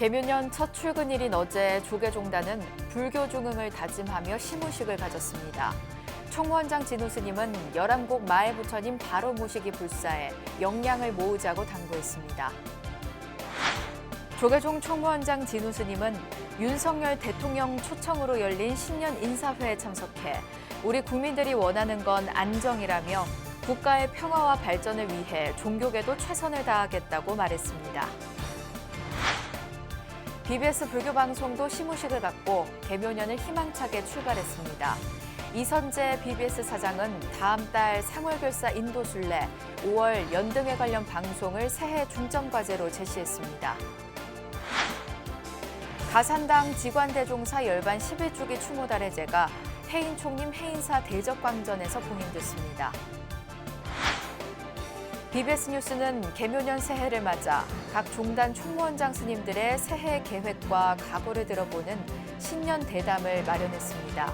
개묘년 첫 출근일인 어제 조계종단은 불교 중흥을 다짐하며 시무식을 가졌습니다. 총무원장 진우 스님은 열암곡 마애부처님 바로 모시기 불사에 역량을 모으자고 당부했습니다. 조계종 총무원장 진우 스님은 윤석열 대통령 초청으로 열린 신년 인사회에 참석해 우리 국민들이 원하는 건 안정이라며 국가의 평화와 발전을 위해 종교계도 최선을 다하겠다고 말했습니다. BBS 불교방송도 시무식을 갖고 개묘년을 희망차게 출발했습니다. 이선재 BBS 사장은 다음 달 상월결사 인도순례, 5월 연등회 관련 방송을 새해 중점과제로 제시했습니다. 가산당 직관대종사 열반 11주기 추모달해제가 해인 총림 해인사 대적광전에서 봉인됐습니다. BBS 뉴스는 개묘년 새해를 맞아 각 종단 총무원장 스님들의 새해 계획과 각오를 들어보는 신년 대담을 마련했습니다.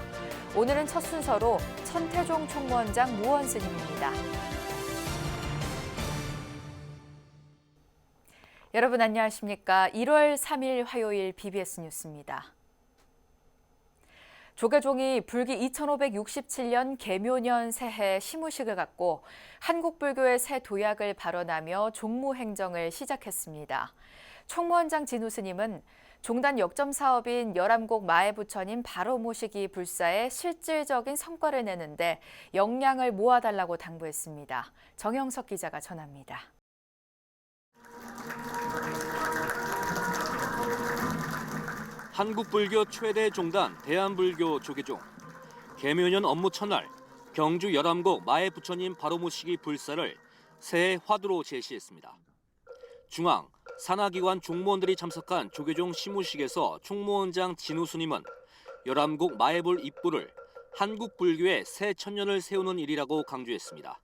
오늘은 첫 순서로 천태종 총무원장 무원 스님입니다. 여러분 안녕하십니까? 1월 3일 화요일 BBS 뉴스입니다. 조계종이 불기 2567년 개묘년 새해 시무식을 갖고 한국불교의 새 도약을 발언하며 종무행정을 시작했습니다. 총무원장 진우 스님은 종단 역점 사업인 열암곡 마애부처님 바로 모시기 불사에 실질적인 성과를 내는데 역량을 모아달라고 당부했습니다. 정영석 기자가 전합니다. 한국불교 최대 종단 대한불교 조계종. 개묘년 업무 첫날 경주 열암곡 마애부처님 바로 모시기 불사를 새해 화두로 제시했습니다. 중앙, 산하기관 종무원들이 참석한 조계종 시무식에서 총무원장 진우 스님은 열암곡 마애불 입부를 한국불교의 새 천년을 세우는 일이라고 강조했습니다.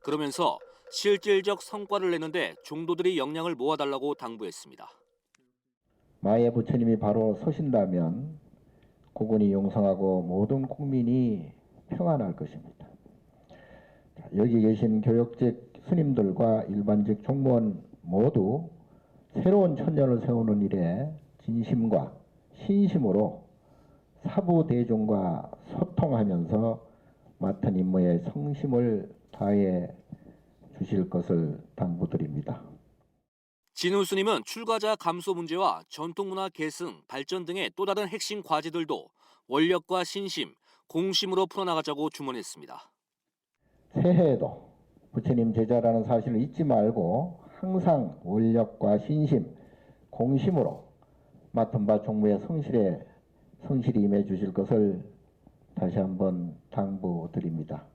그러면서 실질적 성과를 내는데 종도들이 역량을 모아달라고 당부했습니다. 마애 부처님이 바로 서신다면 국군이 용성하고 모든 국민이 평안할 것입니다. 여기 계신 교역직 스님들과 일반직 종무원 모두 새로운 천년을 세우는 일에 진심과 신심으로 사부대중과 소통하면서 맡은 임무에 성심을 다해 주실 것을 당부드립니다. 진우 스님은 출가자 감소 문제와 전통문화 계승, 발전 등의 또 다른 핵심 과제들도 원력과 신심, 공심으로 풀어나가자고 주문했습니다. 새해에도 부처님 제자라는 사실을 잊지 말고 항상 원력과 신심, 공심으로 맡은 바 종무에 성실히 임해 주실 것을 다시 한번 당부드립니다.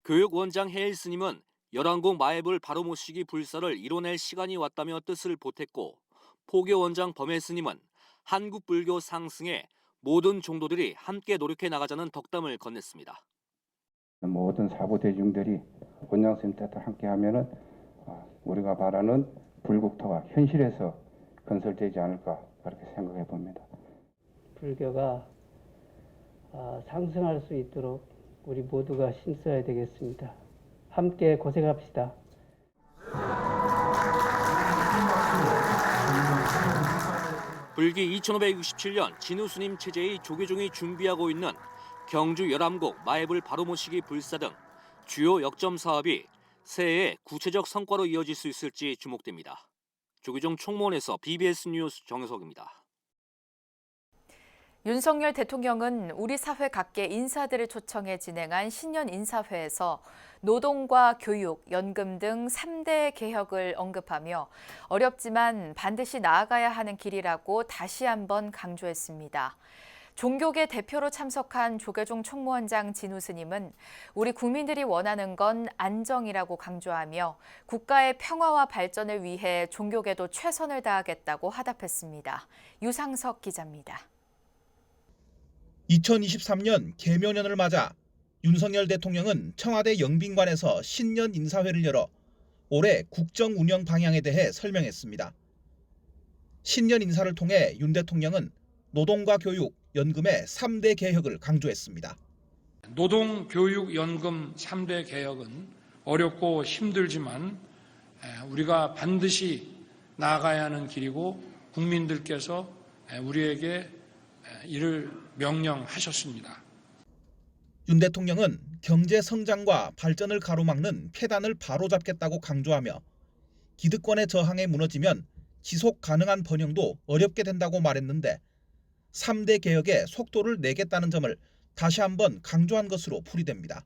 교육원장 해일 스님은 열암곡 마애불 바로 모시기 불사를 이뤄낼 시간이 왔다며 뜻을 보탰고, 포교원장 범해 스님은 한국불교 상승에 모든 종도들이 함께 노력해 나가자는 덕담을 건넸습니다. 모든 사부대중들이 원장 스님 뜻과 함께하면은 우리가 바라는 불국토가 현실에서 건설되지 않을까 그렇게 생각해 봅니다. 불교가 상승할 수 있도록 우리 모두가 힘써야 되겠습니다. 함께 고생합시다. 불기 2567년 진우 스님 체제의 조계종이 준비하고 있는 경주 열암곡 마애불 바로 모시기 불사 등 주요 역점 사업이 새해에 구체적 성과로 이어질 수 있을지 주목됩니다. 조계종 총무원에서 BBS 뉴스 정석입니다. 윤석열 대통령은 우리 사회 각계 인사들을 초청해 진행한 신년 인사회에서 노동과 교육, 연금 등 3대 개혁을 언급하며 어렵지만 반드시 나아가야 하는 길이라고 다시 한번 강조했습니다. 종교계 대표로 참석한 조계종 총무원장 진우 스님은 우리 국민들이 원하는 건 안정이라고 강조하며 국가의 평화와 발전을 위해 종교계도 최선을 다하겠다고 화답했습니다. 유상석 기자입니다. 2023년 개묘년을 맞아 윤석열 대통령은 청와대 영빈관에서 신년 인사회를 열어 올해 국정 운영 방향에 대해 설명했습니다. 신년 인사를 통해 윤 대통령은 노동과 교육, 연금의 3대 개혁을 강조했습니다. 노동, 교육, 연금 3대 개혁은 어렵고 힘들지만 우리가 반드시 나아가야 하는 길이고 국민들께서 우리에게 이를 명령하셨습니다. 윤 대통령은 경제 성장과 발전을 가로막는 폐단을 바로잡겠다고 강조하며 기득권의 저항에 무너지면 지속 가능한 번영도 어렵게 된다고 말했는데 3대 개혁에 속도를 내겠다는 점을 다시 한번 강조한 것으로 풀이됩니다.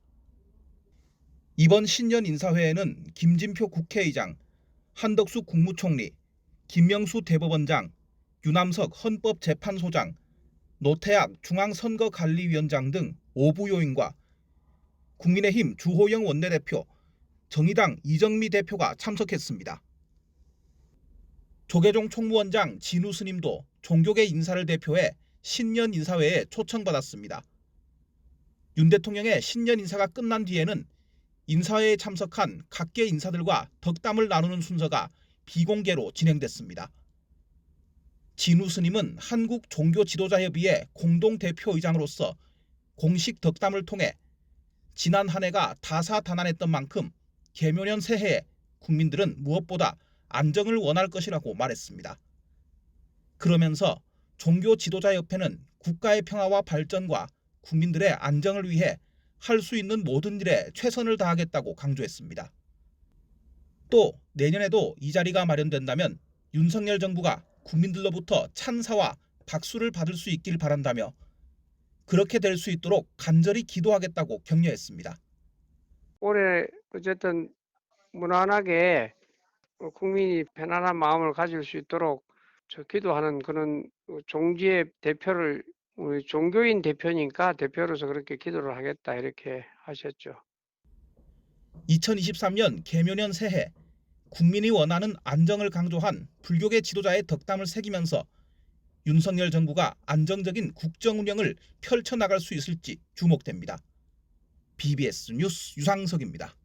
이번 신년 인사회에는 김진표 국회의장, 한덕수 국무총리, 김명수 대법원장, 유남석 헌법재판소장, 노태악 중앙선거관리위원장 등 5부 요인과 국민의힘 주호영 원내대표, 정의당 이정미 대표가 참석했습니다. 조계종 총무원장 진우 스님도 종교계 인사를 대표해 신년 인사회에 초청받았습니다. 윤 대통령의 신년 인사가 끝난 뒤에는 인사회에 참석한 각계 인사들과 덕담을 나누는 순서가 비공개로 진행됐습니다. 진우 스님은 한국종교지도자협의회 공동대표의장으로서 공식 덕담을 통해 지난 한 해가 다사다난했던 만큼 개묘년 새해에 국민들은 무엇보다 안정을 원할 것이라고 말했습니다. 그러면서 종교지도자협회는 국가의 평화와 발전과 국민들의 안정을 위해 할 수 있는 모든 일에 최선을 다하겠다고 강조했습니다. 또 내년에도 이 자리가 마련된다면 윤석열 정부가 국민들로부터 찬사와 박수를 받을 수 있길 바란다며 그렇게 될 수 있도록 간절히 기도하겠다고 격려했습니다. 올해 어쨌든 무난하게 국민이 편안한 마음을 가질 수 있도록 기도하는 그런 종지의 대표를 우리 종교인 대표니까 대표로서 그렇게 기도를 하겠다 이렇게 하셨죠. 2023년 개묘년 새해 국민이 원하는 안정을 강조한 불교계 지도자의 덕담을 새기면서 윤석열 정부가 안정적인 국정 운영을 펼쳐나갈 수 있을지 주목됩니다. BBS 뉴스 유상석입니다.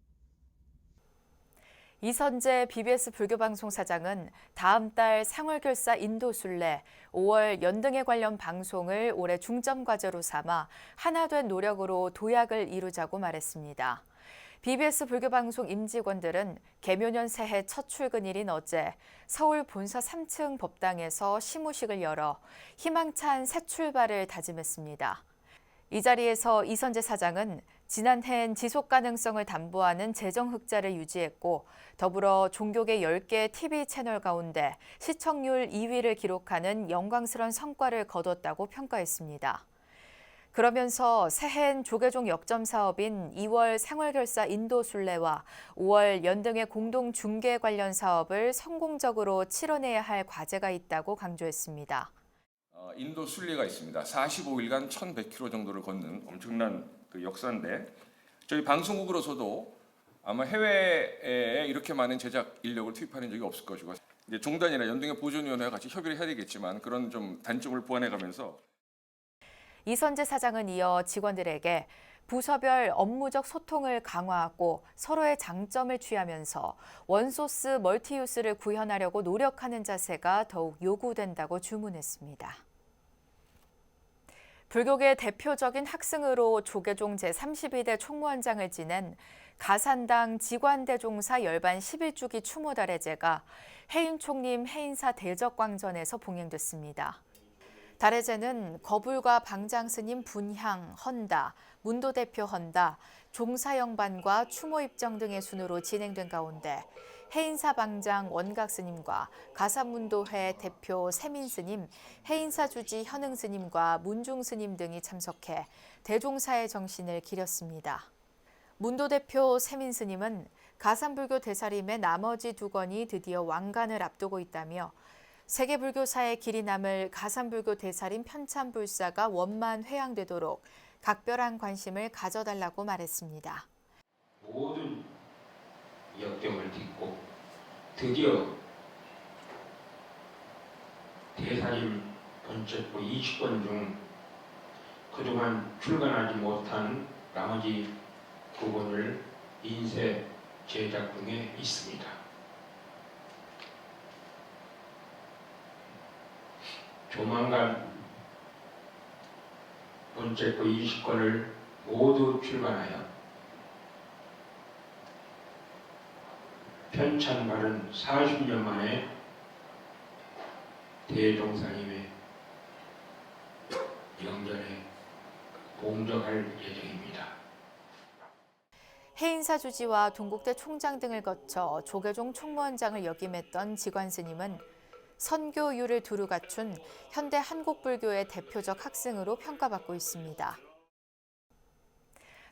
이선재 BBS 불교방송 사장은 다음 달 상월결사 인도순례, 5월 연등회 관련 방송을 올해 중점 과제로 삼아 하나된 노력으로 도약을 이루자고 말했습니다. BBS 불교방송 임직원들은 개묘년 새해 첫 출근일인 어제 서울 본사 3층 법당에서 시무식을 열어 희망찬 새 출발을 다짐했습니다. 이 자리에서 이선재 사장은 지난해엔 지속 가능성을 담보하는 재정 흑자를 유지했고 더불어 종교계 10개 TV 채널 가운데 시청률 2위를 기록하는 영광스러운 성과를 거뒀다고 평가했습니다. 그러면서 새해엔 조계종 역점 사업인 2월 상월결사 인도순례와 5월 연등회 공동 중계 관련 사업을 성공적으로 치러내야 할 과제가 있다고 강조했습니다. 인도 순례가 있습니다. 45일간 1,100km 정도를 걷는 엄청난 그 역사인데 저희 방송국으로서도 아마 해외에 이렇게 많은 제작 인력을 투입하는 적이 없을 것이고 이제 종단이나 연등회 보존위원회와 같이 협의를 해야 되겠지만 그런 좀 단점을 보완해가면서 이선재 사장은 이어 직원들에게 부서별 업무적 소통을 강화하고 서로의 장점을 취하면서 원소스 멀티유스를 구현하려고 노력하는 자세가 더욱 요구된다고 주문했습니다. 불교계 대표적인 학승으로 조계종 제32대 총무원장을 지낸 가산당 지관대종사 열반 11주기 추모달해제가 해인총림 해인사 대적광전에서 봉행됐습니다. 달해제는 거불과 방장스님 분향, 헌다, 문도대표 헌다, 종사영반과 추모 입정 등의 순으로 진행된 가운데 해인사 방장 원각스님과 가산문도회 대표 세민스님, 해인사 주지 현흥스님과 문중스님 등이 참석해 대종사의 정신을 기렸습니다. 문도대표 세민스님은 가산불교 대사림의 나머지 두 건이 드디어 완간을 앞두고 있다며 세계불교사의 길이 남을 가산불교 대사림 편찬불사가 원만 회양되도록 각별한 관심을 가져달라고 말했습니다. 모든 역경을 딛고 드디어 대사림 번쩍고 20권 중 그동안 출간하지 못한 나머지 부분을 인쇄 제작 중에 있습니다. 조만간 번째거 20권을 모두 출간하여 편찬 발은 40년 만에 대종사님의 영전에 봉적할 예정입니다. 해인사 주지와 동국대 총장 등을 거쳐 조계종 총무원장을 역임했던 지관 스님은 선교유를 두루 갖춘 현대 한국불교의 대표적 학생으로 평가받고 있습니다.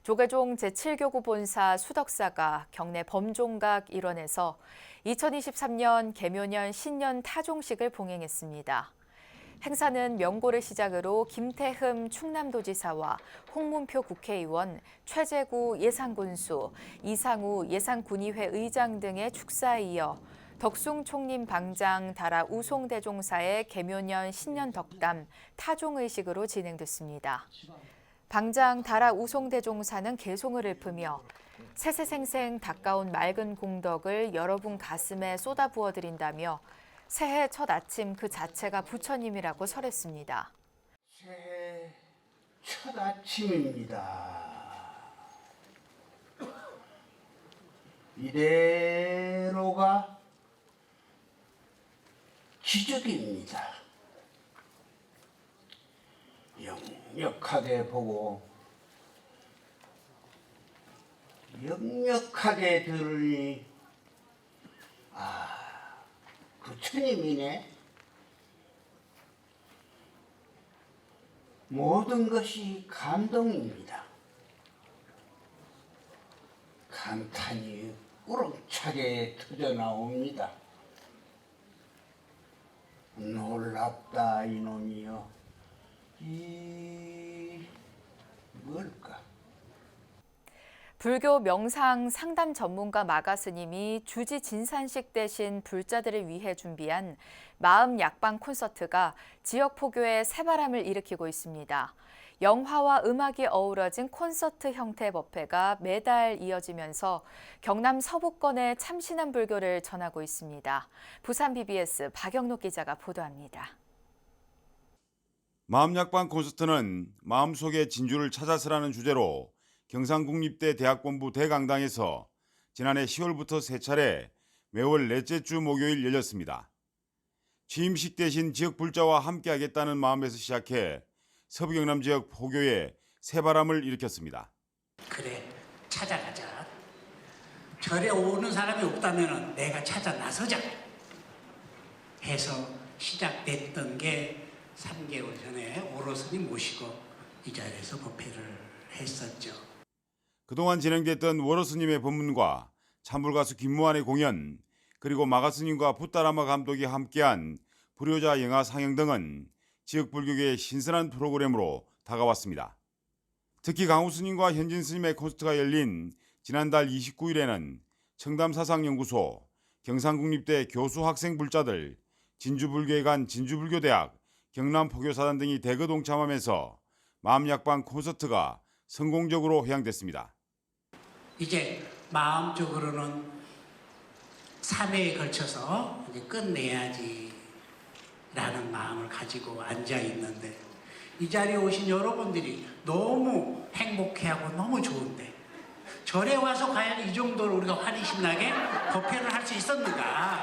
조계종 제7교구 본사 수덕사가 경내 범종각 일원에서 2023년 계묘년 신년 타종식을 봉행했습니다. 행사는 명고를 시작으로 김태흠 충남도지사와 홍문표 국회의원, 최재구 예산군수, 이상우 예산군의회 의장 등의 축사에 이어 덕숭 총림 방장 다라 우송대종사의 계묘년 신년 덕담 타종의식으로 진행됐습니다. 방장 다라 우송대종사는 개송을 읊으며 세세생생 닦아온 맑은 공덕을 여러분 가슴에 쏟아부어드린다며 새해 첫 아침 그 자체가 부처님이라고 설했습니다. 새해 첫 아침입니다. 이대로가 기적입니다. 역력하게 보고 역력하게 들으니 부처님이네. 모든 것이 감동입니다. 감탄이 우렁차게 터져나옵니다. 놀랍다 이놈이여. 이 뭘까? 불교 명상 상담 전문가 마가 스님이 주지 진산식 대신 불자들을 위해 준비한 마음 약방 콘서트가 지역 포교에 새바람을 일으키고 있습니다. 영화와 음악이 어우러진 콘서트 형태의 법회가 매달 이어지면서 경남 서부권의 참신한 불교를 전하고 있습니다. 부산 BBS 박영록 기자가 보도합니다. 마음 약방 콘서트는 마음속의 진주를 찾아서라는 주제로 경상국립대 대학본부 대강당에서 지난해 10월부터 세 차례 매월 넷째 주 목요일 열렸습니다. 취임식 대신 지역 불자와 함께하겠다는 마음에서 시작해 서부경남 지역 포교에 새바람을 일으켰습니다. 그래, 찾아가자. 절에 오는 사람이 없다면 내가 찾아 나서자 해서 시작됐던 게 3개월 전에 오로스님 모시고 이 자리에서 법회를 했었죠. 그동안 진행됐던 워러스님의 법문과 찬불가수 김무환의 공연, 그리고 마가스님과 붓다라마 감독이 함께한 불효자 영화 상영 등은 지역 불교계의 신선한 프로그램으로 다가왔습니다. 특히 강우스님과 현진스님의 콘서트가 열린 지난달 29일에는 청담사상연구소, 경상국립대 교수 학생 불자들, 진주불교회관 진주불교대학, 경남포교사단 등이 대거 동참하면서 마음약방 콘서트가 성공적으로 회양됐습니다. 이제 마음적으로는 3회에 걸쳐서 이제 끝내야지 라는 마음을 가지고 앉아 있는데 이 자리에 오신 여러분들이 너무 행복해하고 너무 좋은데 절에 와서 과연 이 정도로 우리가 환희 신나게 법회를 할 수 있었는가?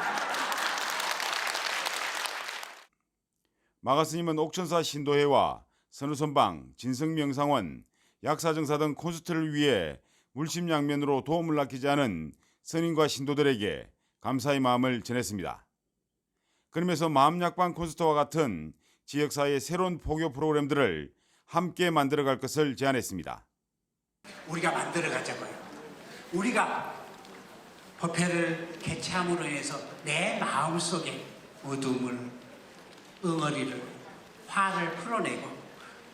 마가스님은 옥천사 신도회와 선우선방, 진성명상원, 약사정사 등 콘서트를 위해 물심양면으로 도움을 아끼지 않은 선인과 신도들에게 감사의 마음을 전했습니다. 그러면서 마음약방 콘서트와 같은 지역사회의 새로운 포교 프로그램들을 함께 만들어갈 것을 제안했습니다. 우리가 만들어가자고요. 우리가 법회를 개최함으로 해서 내 마음속에 어둠을, 응어리를, 화를 풀어내고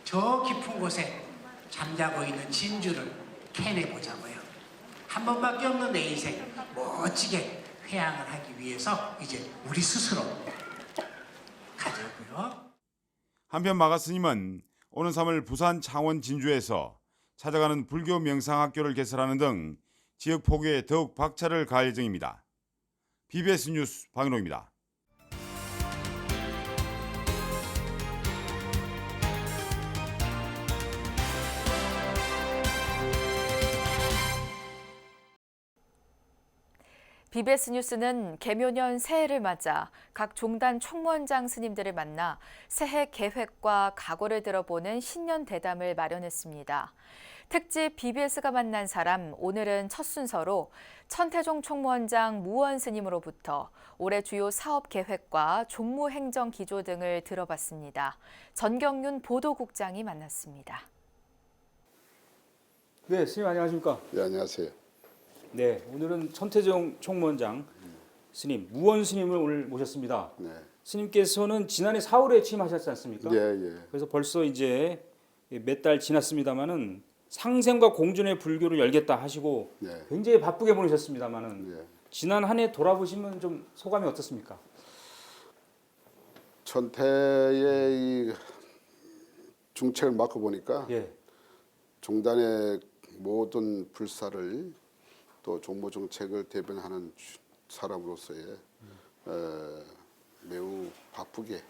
저 깊은 곳에 잠자고 있는 진주를 캐내보자고요. 한 번밖에 없는 내 인생 멋지게 회양을 하기 위해서 이제 우리 스스로 가자고요. 한편 마가스님은 오는 3월 부산 창원 진주에서 찾아가는 불교 명상학교를 개설하는 등 지역 포교에 더욱 박차를 가할 예정입니다. BBS 뉴스 박인호입니다. BBS 뉴스는 개묘년 새해를 맞아 각 종단 총무원장 스님들을 만나 새해 계획과 각오를 들어보는 신년 대담을 마련했습니다. 특집 BBS가 만난 사람, 오늘은 첫 순서로 천태종 총무원장 무원 스님으로부터 올해 주요 사업 계획과 종무 행정 기조 등을 들어봤습니다. 전경윤 보도국장이 만났습니다. 네, 스님 안녕하십니까? 네, 안녕하세요. 네, 오늘은 천태종 총무원장 스님, 무원 스님을 오늘 모셨습니다. 네. 스님께서는 지난해 4월에 취임하셨지 않습니까? 예, 예. 그래서 벌써 이제 몇 달 지났습니다만은 상생과 공존의 불교를 열겠다 하시고 네. 굉장히 바쁘게 보내셨습니다만은 예. 지난 한 해 돌아보시면 좀 소감이 어떻습니까? 천태의 이 중책을 맡고 보니까 예. 종단의 모든 불사를 또 종무 정책을 대변하는 사람으로서의 매우 바쁘게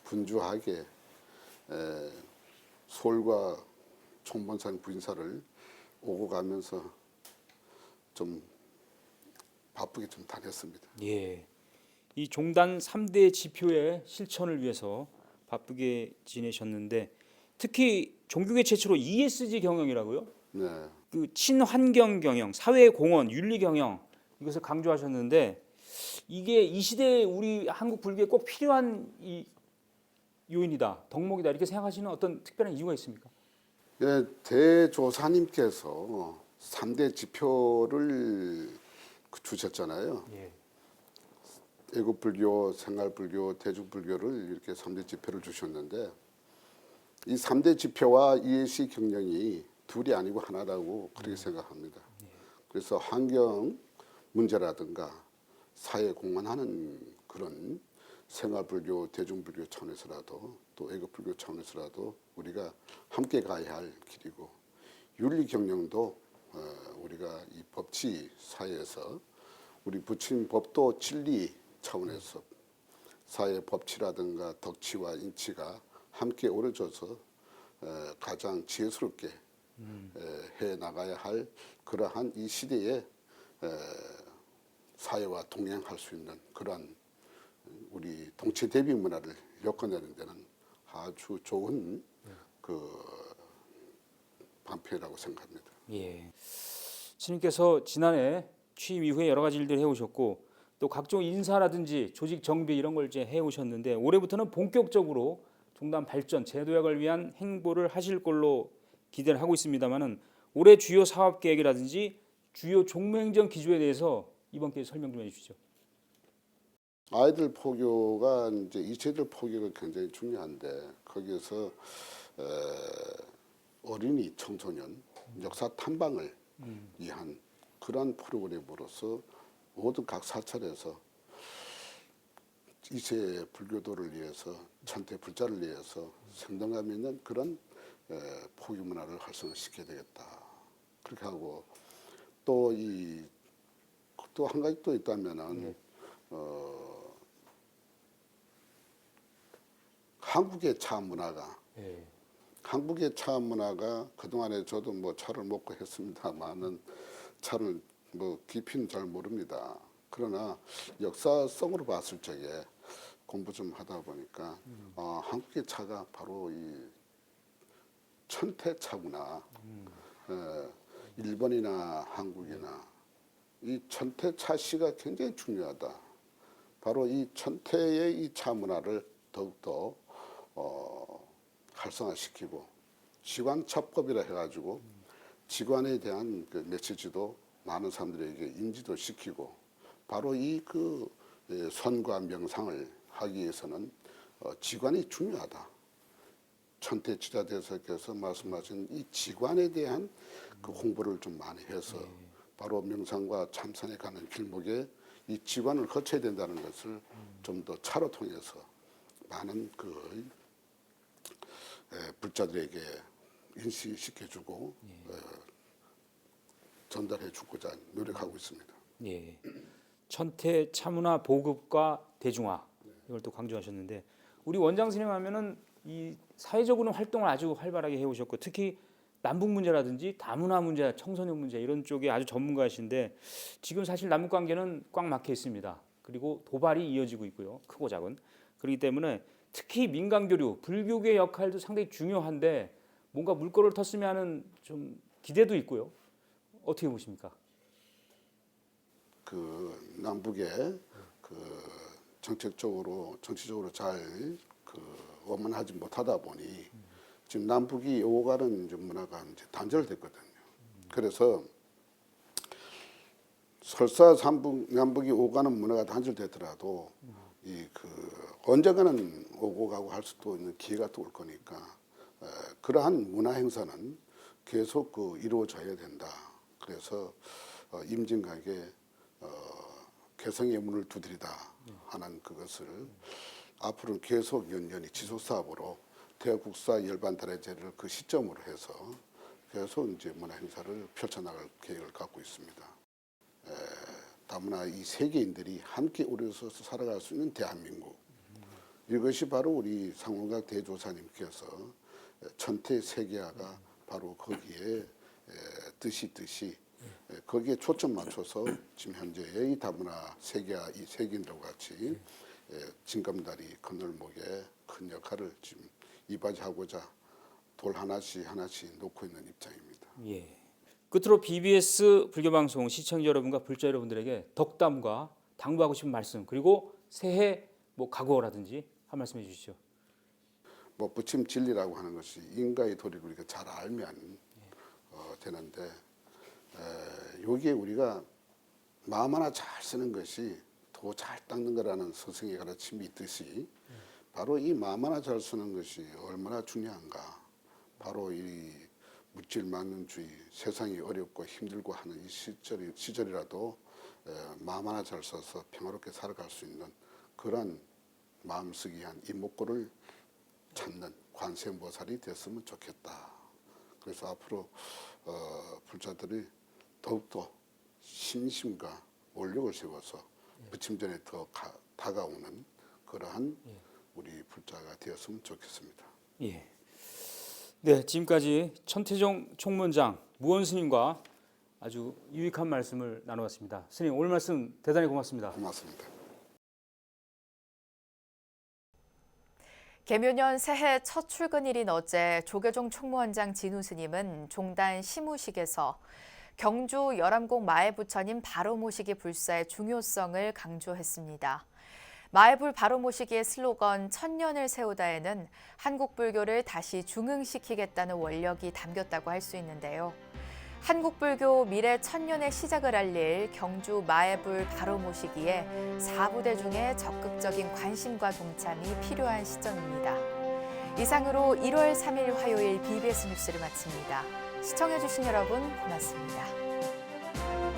분주하게 서울과 총본산 부인사를 오고 가면서 좀 바쁘게 좀 다녔습니다. 예. 이 종단 3대 지표의 실천을 위해서 바쁘게 지내셨는데 특히 종교계 최초로 ESG 경영이라고요? 네. 그 친환경 경영, 사회 공헌, 윤리 경영 이것을 강조하셨는데 이게 이 시대에 우리 한국 불교에 꼭 필요한 이 요인이다, 덕목이다 이렇게 생각하시는 어떤 특별한 이유가 있습니까? 예, 대조사님께서 3대 지표를 주셨잖아요. 예. 애국불교, 생활불교, 대중불교를 이렇게 3대 지표를 주셨는데 이 3대 지표와 ESG 경영이 둘이 아니고 하나라고 그렇게 생각합니다. 그래서 환경 문제라든가 사회 공헌하는 그런 생활불교, 대중불교 차원에서라도 또 애국불교 차원에서라도 우리가 함께 가야 할 길이고 윤리 경영도 우리가 이 법치 사회에서 우리 부처님 법도 진리 차원에서 사회 법치라든가 덕치와 인치가 함께 어우러져서 가장 지혜스럽게 해 나가야 할 그러한 이 시대에 사회와 동행할 수 있는 그러한 우리 동체 대비 문화를 엮어내는 데는 아주 좋은 그 방편이라고 생각합니다. 예. 스님께서 지난해 취임 이후에 여러 가지 일들을 해오셨고 또 각종 인사라든지 조직 정비 이런 걸 이제 해오셨는데 올해부터는 본격적으로 종단 발전, 제도약을 위한 행보를 하실 걸로 기대를 하고 있습니다만은 올해 주요 사업 계획이라든지 주요 종무행정 기조에 대해서 이번 기회에 설명 좀 해주시죠. 아이들 포교가 이제 이세들 포교가 굉장히 중요한데 거기에서 어린이 청소년 역사 탐방을 위한 그러한 프로그램으로서 모든 각 사찰에서 이세 불교도를 위해서 천태 불자를 위해서 생동감 있는 그런 포교 문화를 활성화시켜야 되겠다. 그렇게 하고 또 한 가지 또 있다면은 한국의 차 문화가 한국의 차 문화가 그동안에 저도 뭐 차를 먹고 했습니다만은 차를 뭐 깊이는 잘 모릅니다. 그러나 역사성으로 봤을 적에 공부 좀 하다 보니까 한국의 차가 바로 이 천태차구나. 일본이나 한국이나 이 천태차 씨가 굉장히 중요하다. 바로 이 천태의 이 차 문화를 더욱더 활성화시키고 지관차법이라 해가지고 지관에 대한 그 메시지도 많은 사람들에게 인지도 시키고 바로 이 그 선과 명상을 하기 위해서는 지관이 중요하다. 천태 지자대사께서 말씀하신 이 지관에 대한 그 홍보를 좀 많이 해서 바로 명상과 참선에 가는 길목에 이 지관을 거쳐야 된다는 것을 좀 더 차로 통해서 많은 그 불자들에게 인식시켜주고 전달해주고자 노력하고 있습니다. 예. 천태 차문화 보급과 대중화 이걸 또 강조하셨는데 우리 원장 스님 하면은 이 사회적으로 활동을 아주 활발하게 해오셨고 특히 남북 문제라든지 다문화 문제, 청소년 문제 이런 쪽에 아주 전문가이신데 지금 사실 남북 관계는 꽉 막혀 있습니다. 그리고 도발이 이어지고 있고요. 크고 작은. 그렇기 때문에 특히 민간 교류, 불교계의 역할도 상당히 중요한데 뭔가 물꼬를 텄으면 하는 좀 기대도 있고요. 어떻게 보십니까? 그 남북의 그 정치적으로 잘 원만하지 못하다 보니 지금 남북이 오가는 이제 문화가 이제 단절됐거든요. 그래서 설사 남북이 오가는 문화가 단절되더라도 언젠가는 오고 가고 할 수도 있는 기회가 또 올 거니까 그러한 문화 행사는 계속 이루어져야 된다. 그래서 임진각에 개성의 문을 두드리다 하는 그것을 앞으로 계속 연연히 지속 사업으로 대국사 열반달의제를 그 시점으로 해서 계속 이제 문화 행사를 펼쳐나갈 계획을 갖고 있습니다. 다문화 이 세계인들이 함께 어우러서 살아갈 수 있는 대한민국. 이것이 바로 우리 상원각 대조사님께서 천태세계화가 바로 거기에 뜻이 거기에 초점 맞춰서 지금 현재의 이 다문화 세계화 이 세계인들과 같이 징검다리 건널목에 큰 역할을 지금 이바지하고자 돌 하나씩 놓고 있는 입장입니다. 예. 끝으로 BBS 불교방송 시청자 여러분과 불자 여러분들에게 덕담과 당부하고 싶은 말씀 그리고 새해 각오라든지 한 말씀 해주시죠. 부침 진리라고 하는 것이 인가의 도리를 우리가 잘 알면 되는데 여기에 우리가 마음 하나 잘 쓰는 것이 도 잘 닦는 거라는 스승의 가르침이 있듯이 바로 이 마음 하나 잘 쓰는 것이 얼마나 중요한가. 바로 이 묻질만능주의 세상이 어렵고 힘들고 하는 이 시절이라도 마음 하나 잘 써서 평화롭게 살아갈 수 있는 그런 마음쓰기 위한 이목구를 찾는 관세음보살이 됐으면 좋겠다. 그래서 앞으로 불자들이 더욱더 신심과 원력을 세워서 부침전에 더 다가오는 그러한 우리 불자가 되었으면 좋겠습니다. 예. 네, 지금까지 천태종 총무원장 무원 스님과 아주 유익한 말씀을 나눠봤습니다. 스님 오늘 말씀 대단히 고맙습니다. 고맙습니다. 개묘년 새해 첫 출근일인 어제 조계종 총무원장 진우 스님은 종단 시무식에서 경주 열암곡 마애부처님 바로모시기 불사의 중요성을 강조했습니다. 마애불 바로모시기의 슬로건 천년을 세우다에는 한국 불교를 다시 중흥시키겠다는 원력이 담겼다고 할 수 있는데요. 한국 불교 미래 천년의 시작을 알릴 경주 마애불 바로모시기에 4부대 중에 적극적인 관심과 동참이 필요한 시점입니다. 이상으로 1월 3일 화요일 BBS 뉴스를 마칩니다. 시청해주신 여러분 고맙습니다.